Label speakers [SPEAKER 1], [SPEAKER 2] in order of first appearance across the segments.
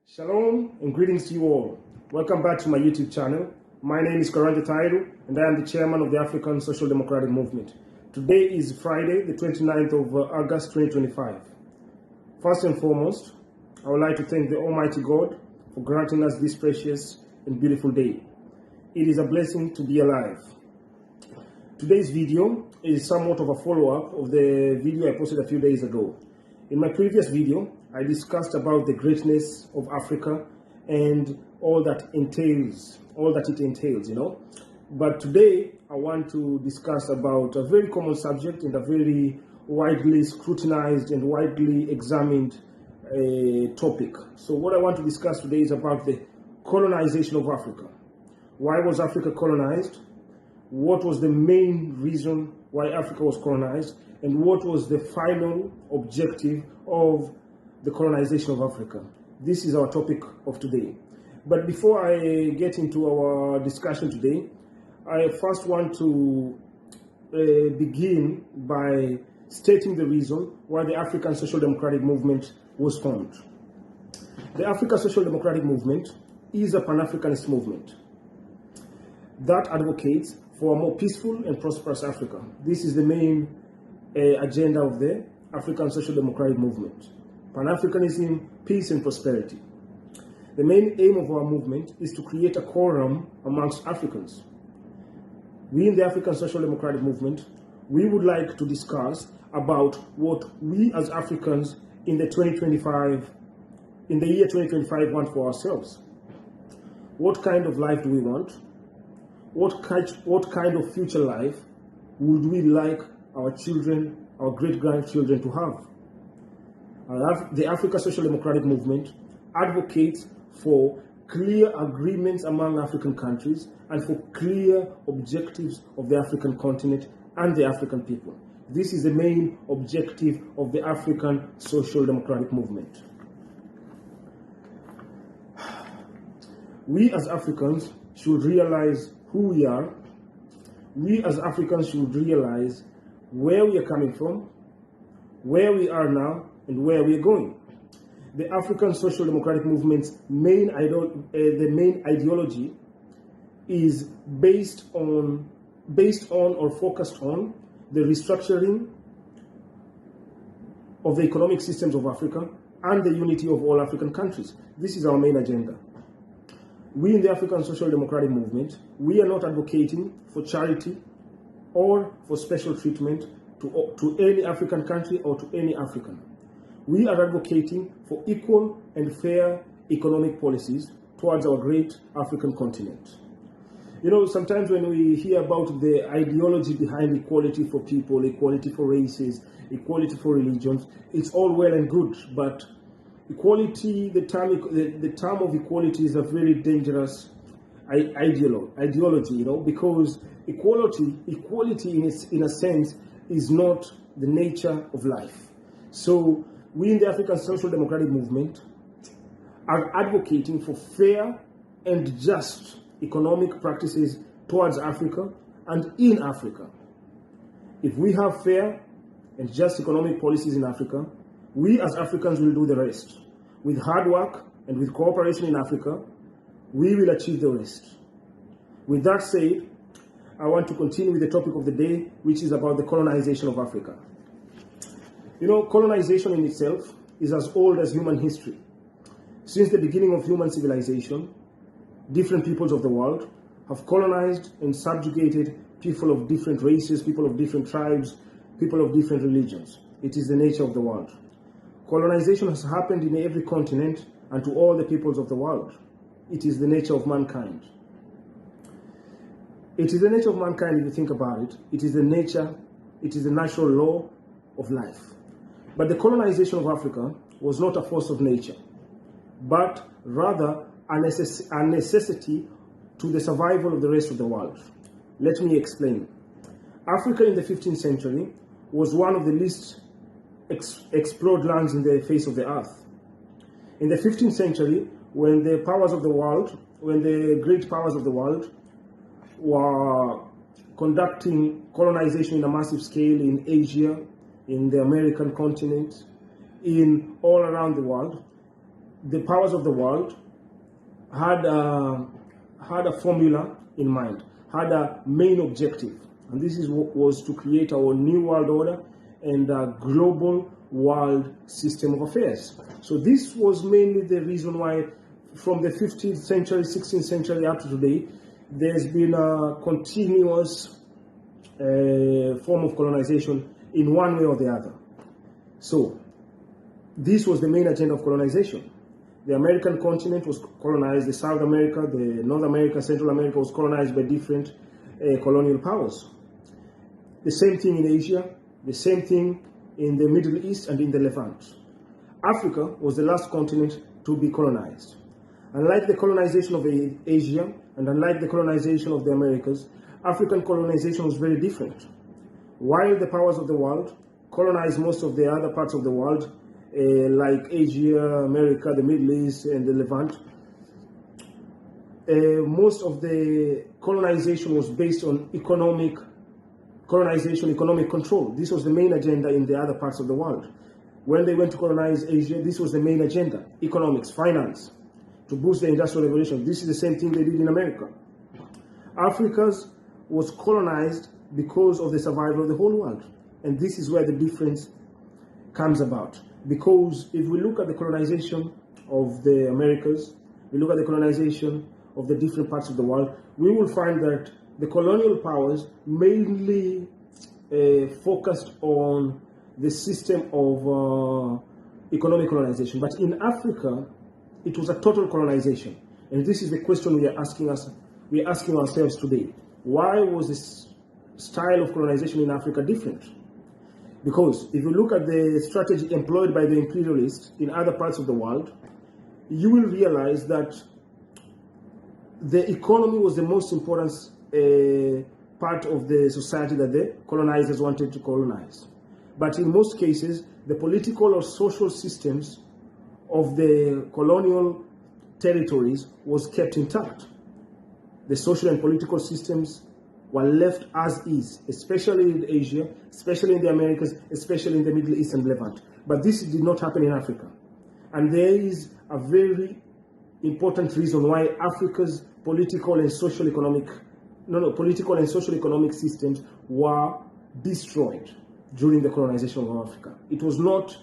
[SPEAKER 1] Shalom and greetings to you all. Welcome back to my YouTube channel. My name is Colonisation and I am the chairman of the African Social Democratic Movement. Today is Friday, the 29th of August 2025. First and foremost, I would like to thank the Almighty God for granting us this precious and beautiful day. It is a blessing to be alive. Today's video is somewhat of a follow-up of the video I posted a few days ago. In my previous video, I discussed about the greatness of Africa and all that it entails, But today, I want to discuss about a very common subject and a very widely scrutinized and widely examined topic. So what I want to discuss today is about the colonization of Africa. Why was Africa colonized? What was the main reason why Africa was colonized? And what was the final objective of the colonization of Africa? This is our topic of today. But before I get into our discussion today, I first want to begin by stating the reason why the African Social Democratic Movement was formed. The African Social Democratic Movement is a Pan-Africanist movement that advocates for a more peaceful and prosperous Africa. This is the main agenda of the African Social Democratic Movement. Pan-Africanism, peace and prosperity. The main aim of our movement is to create a quorum amongst Africans. We in the African Social Democratic Movement, we would like to discuss about what we as Africans in the year 2025 want for ourselves. What kind of life do we want? What kind of future life would we like our children, our great-grandchildren to have? The African Social Democratic Movement advocates for clear agreements among African countries and for clear objectives of the African continent and the African people. This is the main objective of the African Social Democratic Movement. We as Africans should realize who we are. We as Africans should realize where we are coming from, where we are now, and where we are going. The African Social Democratic Movement's main ideology is based on or focused on the restructuring of the economic systems of Africa and the unity of all African countries. This is our main agenda. We in the African Social Democratic Movement, we are not advocating for charity or for special treatment to any African country or to any African. We are advocating for equal and fair economic policies towards our great African continent. You know, sometimes when we hear about the ideology behind equality for people, equality for races, equality for religions, it's all well and good, but equality, the term of equality is a very dangerous ideology, because equality in a sense is not the nature of life. So we in the African Social Democratic Movement are advocating for fair and just economic practices towards Africa and in Africa. If we have fair and just economic policies in Africa, we as Africans will do the rest. With hard work and with cooperation in Africa, we will achieve the rest. With that said, I want to continue with the topic of the day, which is about the colonization of Africa. You know, colonization in itself is as old as human history. Since the beginning of human civilization, different peoples of the world have colonized and subjugated people of different races, people of different tribes, people of different religions. It is the nature of the world. Colonization has happened in every continent and to all the peoples of the world. It is the nature of mankind. It is the nature of mankind if you think about it. It is the natural law of life. But the colonization of Africa was not a force of nature, but rather a necessity to the survival of the rest of the world. Let me explain. Africa in the 15th century was one of the least explored lands in the face of the earth. In the 15th century, when the great powers of the world were conducting colonization in a massive scale in Asia, in the American continent, in all around the world, the powers of the world had a formula in mind, had a main objective, and this was to create our new world order and a global world system of affairs. So this was mainly the reason why from the 15th century, 16th century up to today, there's been a continuous form of colonization in one way or the other. So this was the main agenda of colonization. The American continent was colonized, the South America, the North America, Central America was colonized by different colonial powers. The same thing in Asia, the same thing in the Middle East and in the Levant. Africa was the last continent to be colonized. Unlike the colonization of Asia and unlike the colonization of the Americas, African colonization was very different. While the powers of the world colonized most of the other parts of the world, like Asia, America, the Middle East, and the Levant, most of the colonization was based on economic control. This was the main agenda in the other parts of the world. When they went to colonize Asia, this was the main agenda: economics, finance, to boost the Industrial Revolution. This is the same thing they did in America. Africa was colonized because of the survival of the whole world. And this is where the difference comes about. Because if we look at the colonization of the Americas, we look at the colonization of the different parts of the world, we will find that the colonial powers mainly focused on the system of economic colonization. But in Africa, it was a total colonization. And this is the question we are asking ourselves today. Why was this style of colonization in Africa different? Because if you look at the strategy employed by the imperialists in other parts of the world, you will realize that the economy was the most important part of the society that the colonizers wanted to colonize. But in most cases, the political or social systems of the colonial territories was kept intact. The social and political systems were left as is, especially in Asia, especially in the Americas, especially in the Middle East and Levant. But this did not happen in Africa. And there is a very important reason why Africa's political and social economic systems were destroyed during the colonization of Africa. It was not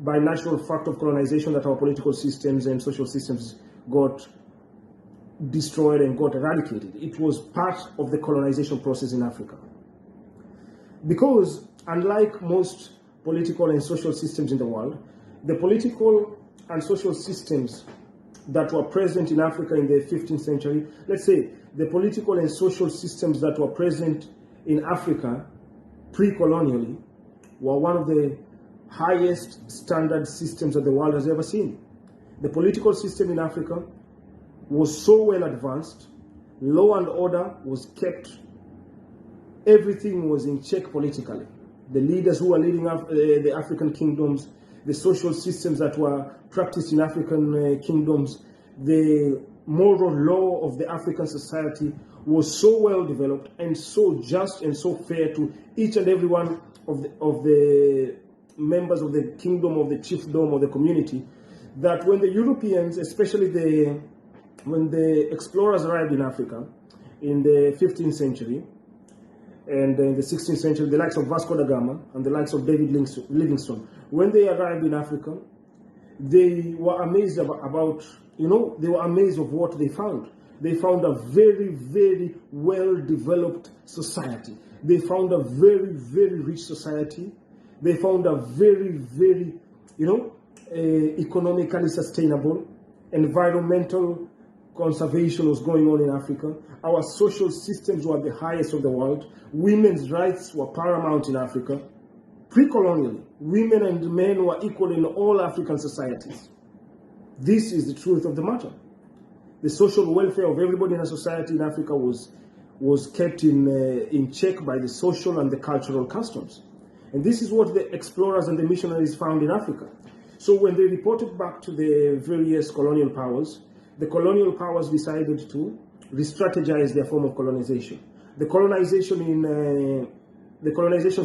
[SPEAKER 1] by natural fact of colonization that our political systems and social systems got destroyed and got eradicated. It was part of the colonization process in Africa. Because unlike most political and social systems in the world, the political and social systems that were present in Africa in the 15th century, let's say the political and social systems that were present in Africa pre-colonially were one of the highest standard systems that the world has ever seen. The political system in Africa was so well advanced, law and order was kept, everything was in check politically. The leaders who were leading the African kingdoms, the social systems that were practiced in African kingdoms, the moral law of the African society was so well developed and so just and so fair to each and every one of the members of the kingdom, of the chiefdom, of the community, that when the Europeans, especially when the explorers arrived in Africa in the 15th century and in the 16th century, the likes of Vasco da Gama and the likes of David Livingstone, when they arrived in Africa, they were amazed they were amazed of what they found. They found a very, very well-developed society. They found a very, very rich society. They found a very, very, economically sustainable, environmental conservation was going on in Africa. Our social systems were the highest of the world. Women's rights were paramount in Africa. Pre-colonially, women and men were equal in all African societies. This is the truth of the matter. The social welfare of everybody in a society in Africa was kept in check by the social and the cultural customs. And this is what the explorers and the missionaries found in Africa. So when they reported back to the various colonial powers, the colonial powers decided to re-strategize their form of colonization. The colonization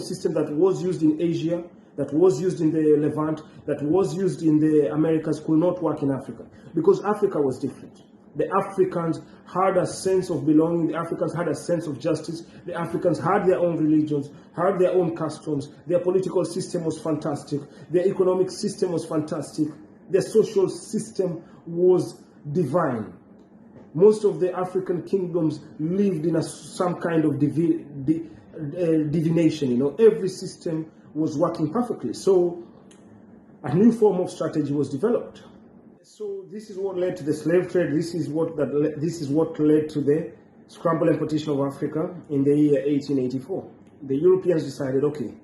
[SPEAKER 1] system that was used in Asia that was used in the Levant, that was used in the Americas could not work in Africa, because Africa was different. The Africans had a sense of belonging, the Africans had a sense of justice, the Africans had their own religions, had their own customs, their political system was fantastic, their economic system was fantastic, their social system was divine. Most of the African kingdoms lived in some kind of divination, you know. Every system was working perfectly. So a new form of strategy was developed. So this is what led to the slave trade. This is what led to the scramble and partition of Africa in the year 1884. The Europeans decided, okay,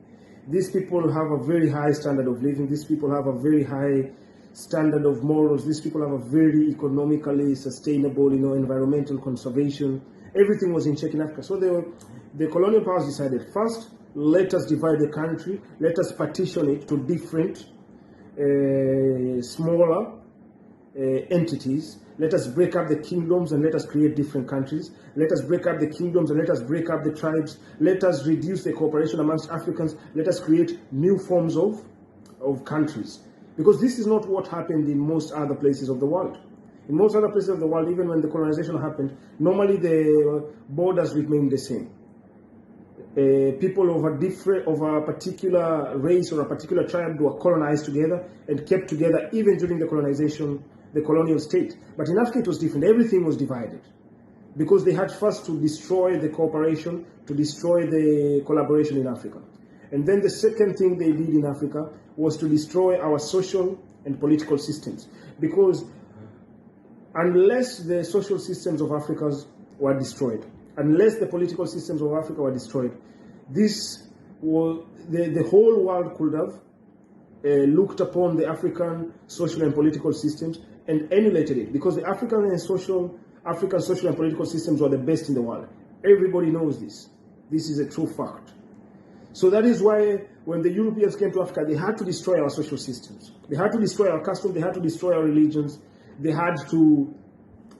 [SPEAKER 1] these people have a very high standard of living. These people have a very high standard of morals. These people have a very economically sustainable, you know, environmental conservation. Everything was in check in Africa. So the colonial powers decided, first, let us divide the country. Let us partition it to different, smaller entities. Let us break up the kingdoms and let us create different countries. Let us break up the kingdoms and let us break up the tribes. Let us reduce the cooperation amongst Africans. Let us create new forms of countries. Because this is not what happened in most other places of the world. In most other places of the world, even when the colonization happened, normally the borders remained the same. People of a particular race or a particular tribe were colonized together and kept together even during the colonization, the colonial state. But in Africa it was different. Everything was divided because they had first to destroy the cooperation, to destroy the collaboration in Africa. And then the second thing they did in Africa was to destroy our social and political systems. Because unless the social systems of Africa were destroyed, unless the political systems of Africa were destroyed, this was, the whole world could have looked upon the African social and political systems and emulated it, because the African social and political systems were the best in the world. Everybody knows this. This is a true fact. So that is why when the Europeans came to Africa, they had to destroy our social systems. They had to destroy our customs. They had to destroy our religions. They had to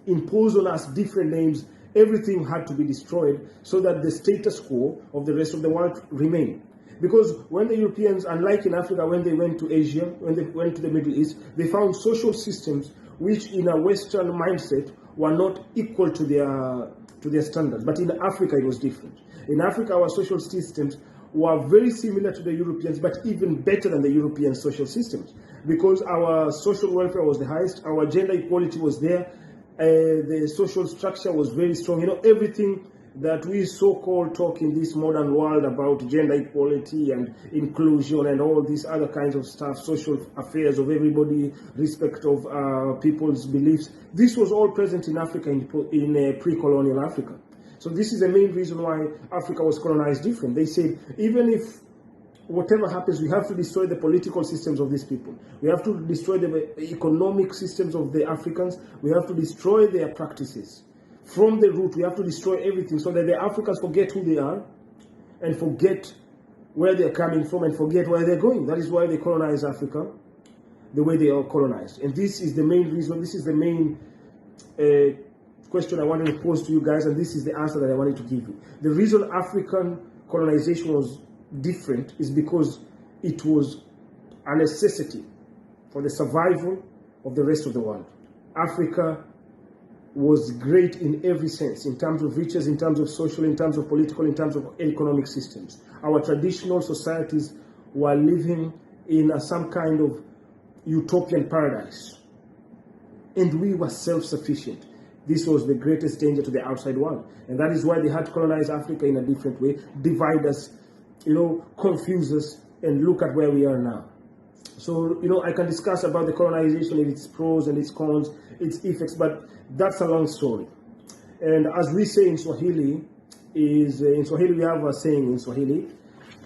[SPEAKER 1] impose on us different names. Everything had to be destroyed so that the status quo of the rest of the world remained. Because when the Europeans, unlike in Africa, when they went to Asia, when they went to the Middle East, they found social systems which in a Western mindset were not equal to their standards. But in Africa, it was different. In Africa, our social systems were very similar to the Europeans, but even better than the European social systems, because our social welfare was the highest, our gender equality was there, the social structure was very strong. You know, everything that we so-called talk in this modern world about gender equality and inclusion and all these other kinds of stuff, social affairs of everybody, respect of people's beliefs, this was all present in Africa, in pre-colonial Africa. So this is the main reason why Africa was colonized different. They said, even if whatever happens, we have to destroy the political systems of these people. We have to destroy the economic systems of the Africans. We have to destroy their practices. From the root, we have to destroy everything so that the Africans forget who they are and forget where they're coming from and forget where they're going. That is why they colonize Africa the way they are colonized. And this is the main reason, this is the main question I wanted to pose to you guys, and this is the answer that I wanted to give you. The reason African colonization was different is because it was a necessity for the survival of the rest of the world. Africa was great in every sense, in terms of riches, in terms of social, in terms of political, in terms of economic systems. Our traditional societies were living in some kind of utopian paradise, and we were self-sufficient. This was the greatest danger to the outside world. And that is why they had to colonize Africa in a different way, divide us, you know, confuse us, and look at where we are now. So, you know, I can discuss about the colonization and its pros and its cons, its effects, but that's a long story. And as we say in Swahili, in Swahili we have a saying in Swahili,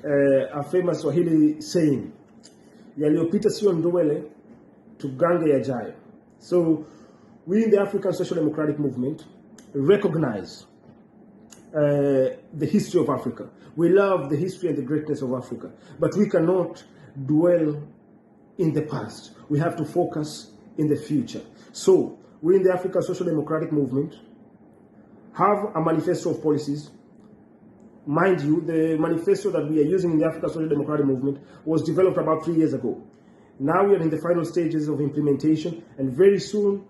[SPEAKER 1] a famous Swahili saying, yaliyopita sio ndwele, tugange yajayo. So, we in the African Social Democratic Movement recognize the history of Africa. We love the history and the greatness of Africa, but we cannot dwell in the past. We have to focus in the future. So, we in the African Social Democratic Movement have a manifesto of policies Mind you, the manifesto that we are using in the African Social Democratic Movement was developed about 3 years ago. Now we are in the final stages of implementation, and very soon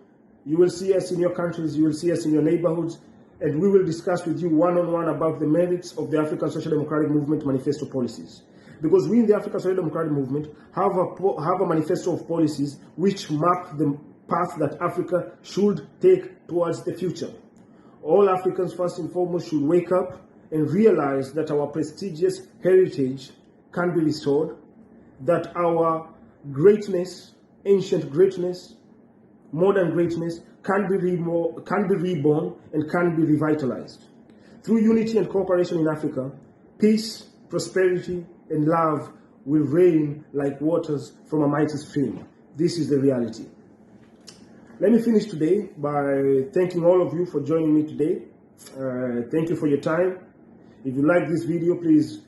[SPEAKER 1] you will see us in your countries, you will see us in your neighborhoods, and we will discuss with you one-on-one about the merits of the African Social Democratic Movement manifesto policies. Because we in the African Social Democratic Movement have a manifesto of policies which map the path that Africa should take towards the future. All Africans, first and foremost, should wake up and realize that our prestigious heritage can be restored, that our greatness, ancient greatness, modern greatness can be reborn and can be revitalized. Through unity and cooperation in Africa, peace, prosperity, and love will reign like waters from a mighty stream. This is the reality. Let me finish today by thanking all of you for joining me today. Thank you for your time. If you like this video, please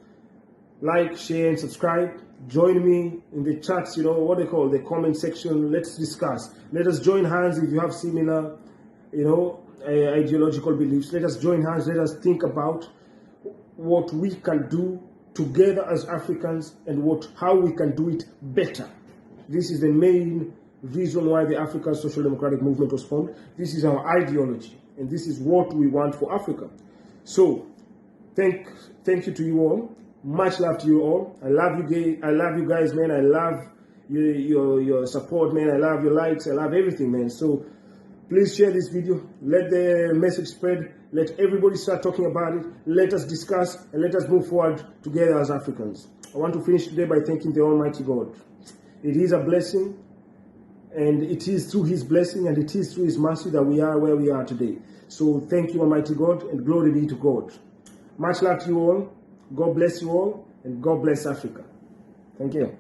[SPEAKER 1] like, share, and subscribe. Join me in the chats, what they call the comment section. Let's discuss. Let us join hands if you have similar, ideological beliefs. Let us join hands. Let us think about what we can do together as Africans and how we can do it better. This is the main reason why the African Social Democratic Movement was formed. This is our ideology, and this is what we want for Africa. So, thank you to you all. Much love to you all. I love you guys, man. I love your support, man. I love your likes. I love everything, man. So please share this video. Let the message spread. Let everybody start talking about it. Let us discuss and let us move forward together as Africans. I want to finish today by thanking the Almighty God. It is a blessing, and it is through His blessing and it is through His mercy that we are where we are today. So thank you, Almighty God, and glory be to God. Much love to you all. God bless you all, and God bless Africa. Thank you.